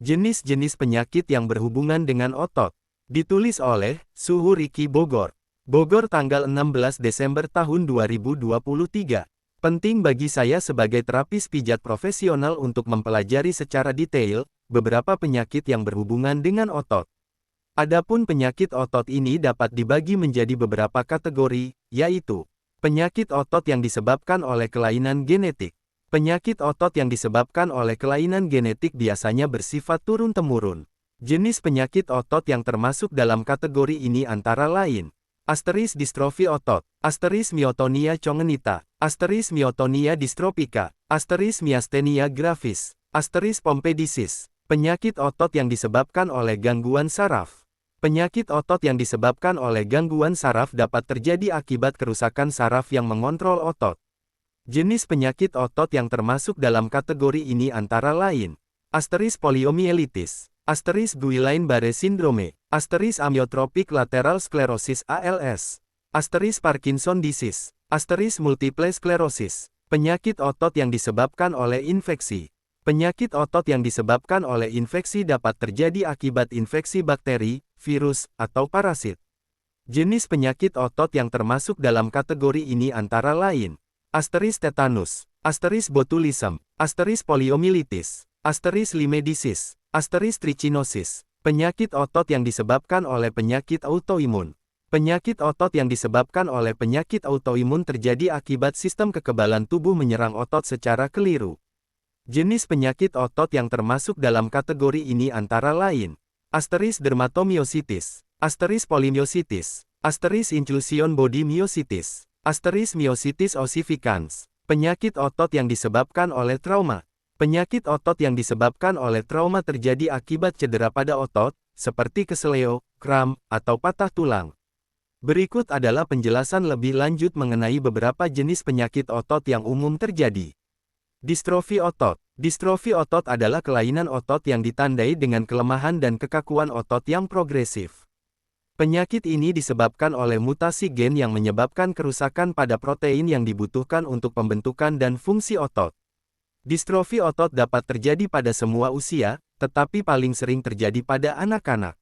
Jenis-jenis penyakit yang berhubungan dengan otot. Ditulis oleh Suhu Riki Bogor. Bogor tanggal 16 Desember tahun 2023. Penting bagi saya sebagai terapis pijat profesional untuk mempelajari secara detail beberapa penyakit yang berhubungan dengan otot. Adapun penyakit otot ini dapat dibagi menjadi beberapa kategori, yaitu penyakit otot yang disebabkan oleh kelainan genetik. Penyakit otot yang disebabkan oleh kelainan genetik biasanya bersifat turun-temurun. Jenis penyakit otot yang termasuk dalam kategori ini antara lain: asteris distrofi otot, asteris myotonia congenita, asteris myotonia distropika, asteris miastenia gravis, asteris pompedicis. Penyakit otot yang disebabkan oleh gangguan saraf. Penyakit otot yang disebabkan oleh gangguan saraf dapat terjadi akibat kerusakan saraf yang mengontrol otot. Jenis penyakit otot yang termasuk dalam kategori ini antara lain: asteris poliomielitis, asteris Guillain-Barré syndrome, asteris amyotrophic lateral sclerosis ALS, asteris Parkinson disease, asteris multiple sclerosis. Penyakit otot yang disebabkan oleh infeksi. Penyakit otot yang disebabkan oleh infeksi dapat terjadi akibat infeksi bakteri, virus, atau parasit. Jenis penyakit otot yang termasuk dalam kategori ini antara lain: asteris tetanus, asteris botulism, asteris poliomyelitis, asteris Lyme disease, asteris trichinosis. Penyakit otot yang disebabkan oleh penyakit autoimun. Penyakit otot yang disebabkan oleh penyakit autoimun terjadi akibat sistem kekebalan tubuh menyerang otot secara keliru. Jenis penyakit otot yang termasuk dalam kategori ini antara lain: asteris dermatomyositis, asteris polymyositis, asteris inclusion body myositis, asteris myositis ossificans. Penyakit otot yang disebabkan oleh trauma. Penyakit otot yang disebabkan oleh trauma terjadi akibat cedera pada otot, seperti keseleo, kram, atau patah tulang. Berikut adalah penjelasan lebih lanjut mengenai beberapa jenis penyakit otot yang umum terjadi. Distrofi otot. Distrofi otot adalah kelainan otot yang ditandai dengan kelemahan dan kekakuan otot yang progresif. Penyakit ini disebabkan oleh mutasi gen yang menyebabkan kerusakan pada protein yang dibutuhkan untuk pembentukan dan fungsi otot. Distrofi otot dapat terjadi pada semua usia, tetapi paling sering terjadi pada anak-anak.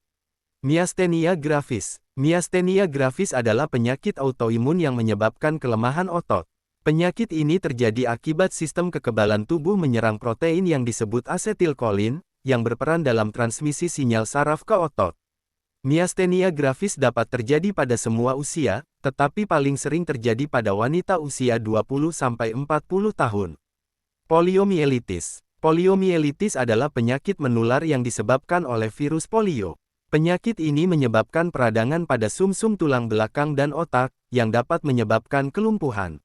Miastenia gravis. Miastenia gravis adalah penyakit autoimun yang menyebabkan kelemahan otot. Penyakit ini terjadi akibat sistem kekebalan tubuh menyerang protein yang disebut asetilkolin, yang berperan dalam transmisi sinyal saraf ke otot. Miastenia gravis dapat terjadi pada semua usia, tetapi paling sering terjadi pada wanita usia 20-40 tahun. Poliomielitis. Poliomielitis adalah penyakit menular yang disebabkan oleh virus polio. Penyakit ini menyebabkan peradangan pada sumsum tulang belakang dan otak, yang dapat menyebabkan kelumpuhan.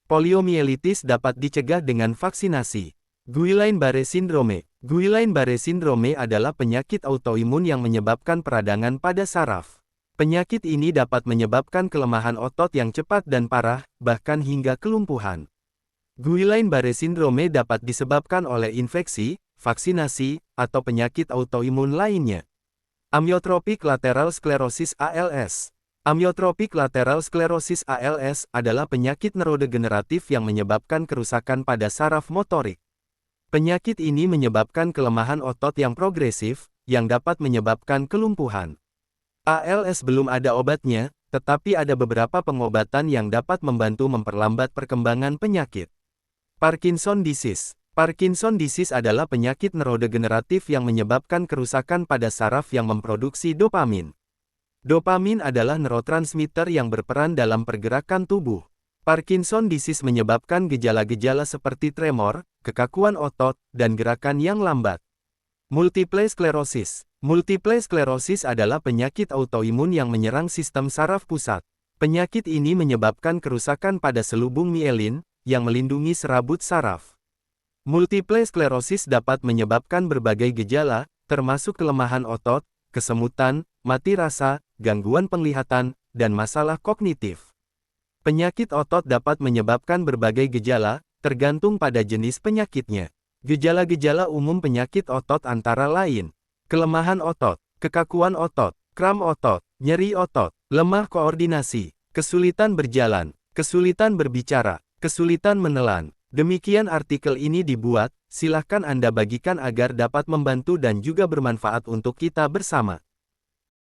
Poliomielitis dapat dicegah dengan vaksinasi. Guillain-Barré syndrome. Guillain-Barré syndrome adalah penyakit autoimun yang menyebabkan peradangan pada saraf. Penyakit ini dapat menyebabkan kelemahan otot yang cepat dan parah, bahkan hingga kelumpuhan. Guillain-Barré syndrome dapat disebabkan oleh infeksi, vaksinasi, atau penyakit autoimun lainnya. Amyotrophic lateral sclerosis ALS. Amyotrophic lateral sclerosis ALS adalah penyakit neurodegeneratif yang menyebabkan kerusakan pada saraf motorik. Penyakit ini menyebabkan kelemahan otot yang progresif, yang dapat menyebabkan kelumpuhan. ALS belum ada obatnya, tetapi ada beberapa pengobatan yang dapat membantu memperlambat perkembangan penyakit. Parkinson disease. Parkinson disease adalah penyakit neurodegeneratif yang menyebabkan kerusakan pada saraf yang memproduksi dopamin. Dopamin adalah neurotransmitter yang berperan dalam pergerakan tubuh. Parkinson disease menyebabkan gejala-gejala seperti tremor, kekakuan otot, dan gerakan yang lambat. Multiple sclerosis. Multiple sclerosis adalah penyakit autoimun yang menyerang sistem saraf pusat. Penyakit ini menyebabkan kerusakan pada selubung mielin, yang melindungi serabut saraf. Multiple sclerosis dapat menyebabkan berbagai gejala, termasuk kelemahan otot, kesemutan, mati rasa, gangguan penglihatan, dan masalah kognitif. Penyakit otot dapat menyebabkan berbagai gejala, tergantung pada jenis penyakitnya. Gejala-gejala umum penyakit otot antara lain: kelemahan otot, kekakuan otot, kram otot, nyeri otot, lemah koordinasi, kesulitan berjalan, kesulitan berbicara, kesulitan menelan, Demikian artikel ini dibuat, silahkan Anda bagikan agar dapat membantu dan juga bermanfaat untuk kita bersama.